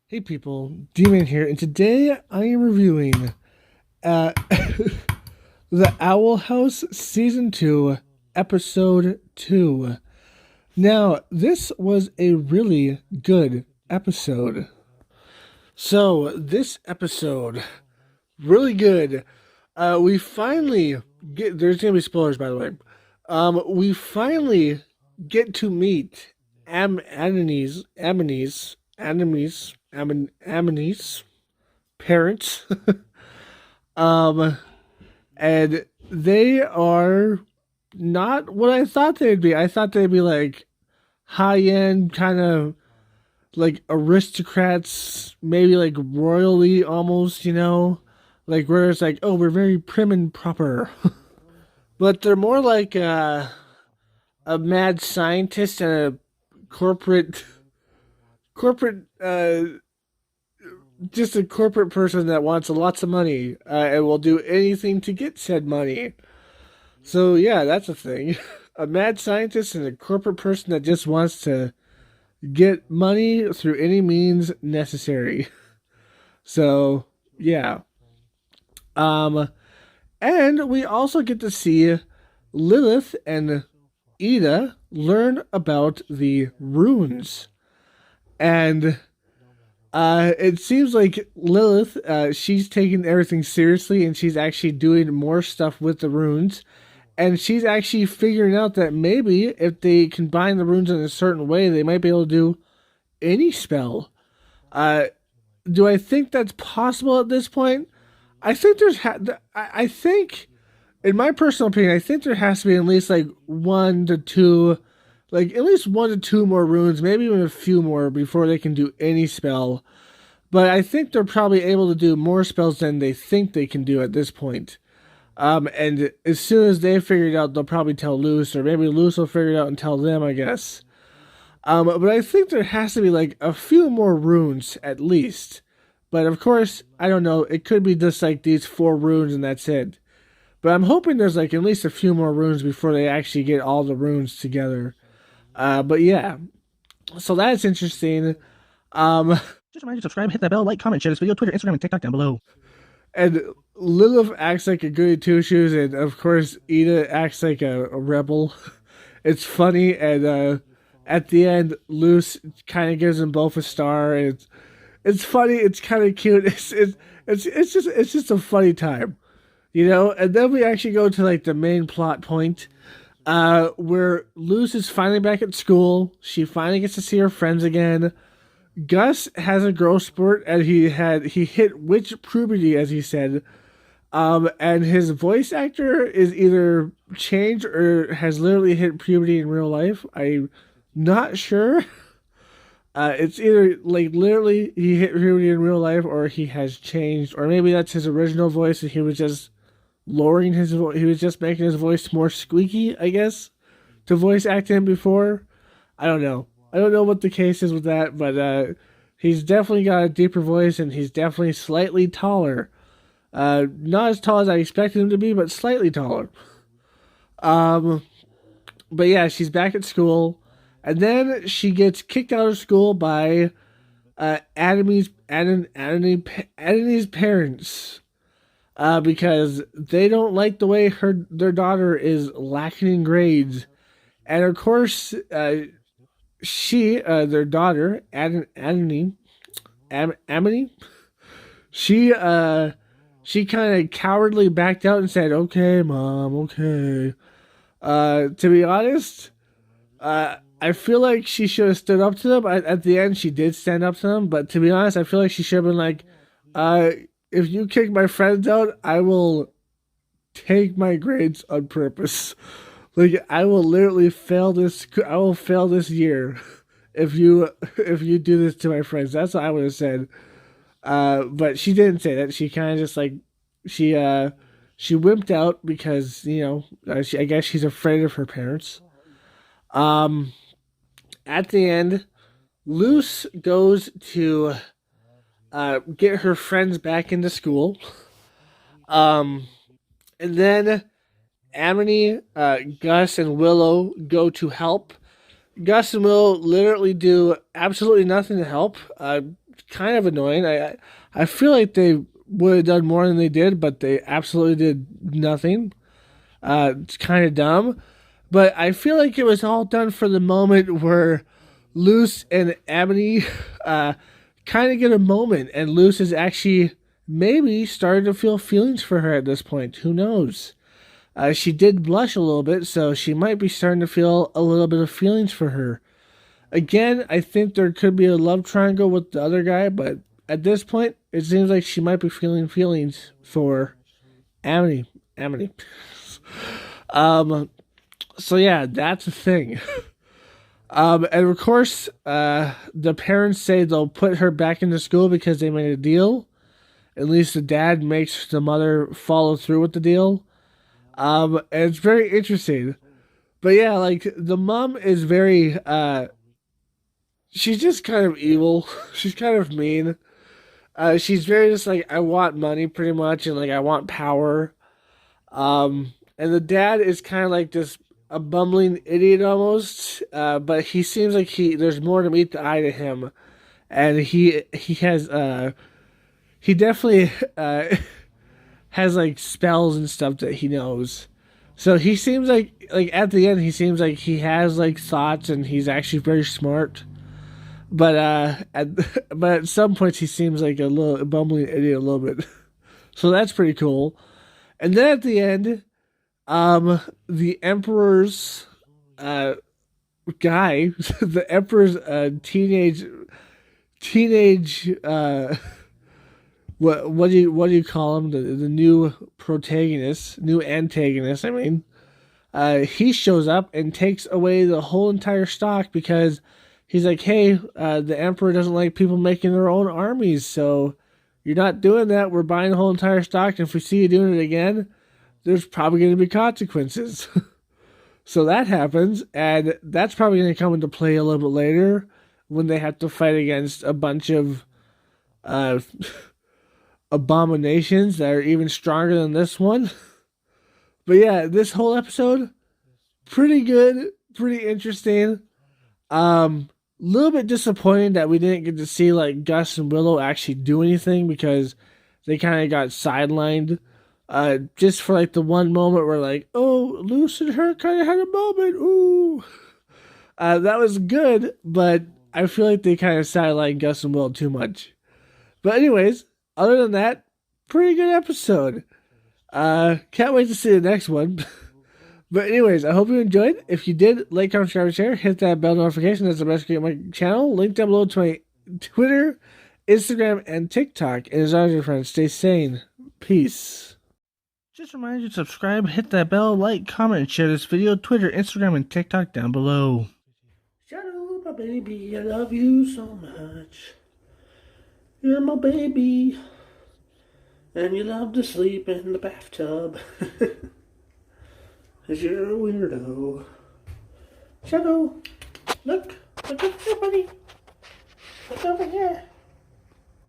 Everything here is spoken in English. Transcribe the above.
Hey people, D-Man here, and today I am reviewing uh, The Owl House Season 2, Episode 2. Now, this was a really good episode. So, this episode, really good. We finally there's gonna be spoilers by the way. We finally get to meet Amani's parents. um, and they are not what I thought they'd be. I thought they'd be like high end, kind of like aristocrats, maybe like royally almost, like where it's like, oh, we're very prim and proper. But they're more like a mad scientist and a corporate just a corporate person that wants lots of money and will do anything to get said money. So yeah, that's a thing. A mad scientist and a corporate person that just wants to get money through any means necessary. So yeah. Um and we also get to see Lilith and Ida learn about the runes. And it seems like Lilith, she's taking everything seriously and she's actually doing more stuff with the runes. And she's actually figuring out that maybe if they combine the runes in a certain way, they might be able to do any spell. Uh, do I think that's possible at this point? I think I think, in my personal opinion, I think there has to be at least like one to two, like at least one to two more runes, maybe even a few more before they can do any spell. But I think they're probably able to do more spells than they think they can do at this point. And as soon as they figure it out, they'll probably tell Luce, or maybe Luce will figure it out and tell them, I guess. But I think there has to be like a few more runes at least. But of course, I don't know. It could be just like these four runes and that's it. But I'm hoping there's like at least a few more runes before they actually get all the runes together. But yeah, so that's interesting. Um, Just remind you to subscribe, hit that bell, like, comment, share this video, Twitter, Instagram, and TikTok down below. and Lilith acts like a goody two shoes, and of course Ida acts like a rebel. It's funny, and at the end, Luce kind of gives them both a star. And it's funny. It's kind of cute. It's just a funny time, And then we actually go to like the main plot point, where Luce is finally back at school. She finally gets to see her friends again. Gus has a growth spurt, and he hit witch puberty, as he said. And his voice actor is either changed or has literally hit puberty in real life. I'm not sure. It's either like literally he hit puberty in real life, or he has changed, or maybe that's his original voice, and he was just lowering his voice. He was just making his voice more squeaky, I guess, to voice act him before. I don't know. I don't know what the case is with that, but he's definitely got a deeper voice, and he's definitely slightly taller. Not as tall as I expected him to be, but slightly taller. Um, but yeah, she's back at school, and then she gets kicked out of school by Adamy's parents. Because they don't like the way their daughter is lacking in grades, and of course, their daughter, Amity, she, she kind of cowardly backed out and said, "Okay, mom, okay." To be honest, I feel like she should have stood up to them. At the end, she did stand up to them, but to be honest, I feel like she should have been like, if you kick my friends out, I will take my grades on purpose. Like I will literally fail this. I will fail this year if you do this to my friends. That's what I would have said. But she didn't say that. She kind of just like she she wimped out because I guess she's afraid of her parents. Um, at the end, Luce goes to get her friends back into school. Um, and then Amity, Gus, and Willow go to help. Gus and Willow literally do absolutely nothing to help. kind of annoying. I feel like they would have done more than they did, but they absolutely did nothing. It's kind of dumb, but I feel like it was all done for the moment where Luce and Ebony kind of get a moment, and Luce is actually maybe starting to feel feelings for her at this point. Who knows? She did blush a little bit, so she might be starting to feel a little bit of feelings for her. Again, I think there could be a love triangle with the other guy, but at this point, it seems like she might be feeling feelings for Amity. Amity. So yeah, that's the thing. And of course, the parents say they'll put her back into school because they made a deal. At least the dad makes the mother follow through with the deal. And it's very interesting. But yeah, like the mom is very she's just kind of evil. She's kind of mean. She's very just like, I want money pretty much, and like I want power. And the dad is kind of like this a bumbling idiot almost. But he seems like there's more to meet the eye to him, and he has he definitely has like spells and stuff that he knows. So he seems like at the end he seems like he has like thoughts and he's actually very smart. But at some points he seems like a little bumbling idiot a little bit. So that's pretty cool. And then at the end, the Emperor's guy, the Emperor's teenage what do you call him, the new protagonist, new antagonist, I mean, he shows up and takes away the whole entire stock because he's like, hey, the Emperor doesn't like people making their own armies, so you're not doing that. We're buying the whole entire stock, and if we see you doing it again, there's probably going to be consequences. So that happens, and that's probably going to come into play a little bit later when they have to fight against a bunch of abominations that are even stronger than this one. But yeah, this whole episode, pretty good, pretty interesting. Little bit disappointing that we didn't get to see like Gus and Willow actually do anything because they kind of got sidelined. Just for like the one moment where like, oh, Luce and her kind of had a moment. Ooh, that was good, but I feel like they kind of sidelined Gus and Willow too much. But anyways, other than that, pretty good episode. Can't wait to see the next one. But anyways, I hope you enjoyed. If you did, like, comment, subscribe, and share. Hit that bell notification. That's the best way to get my channel. Link down below to my Twitter, Instagram, and TikTok. And as always, friends, stay sane. Peace. Just a reminder to subscribe, hit that bell, like, comment, and share this video. Twitter, Instagram, and TikTok down below. Shadow, my baby, I love you so much. You're my baby. And you love to sleep in the bathtub. 'Cause you're a weirdo. Shadow, look over here, buddy. Look over here.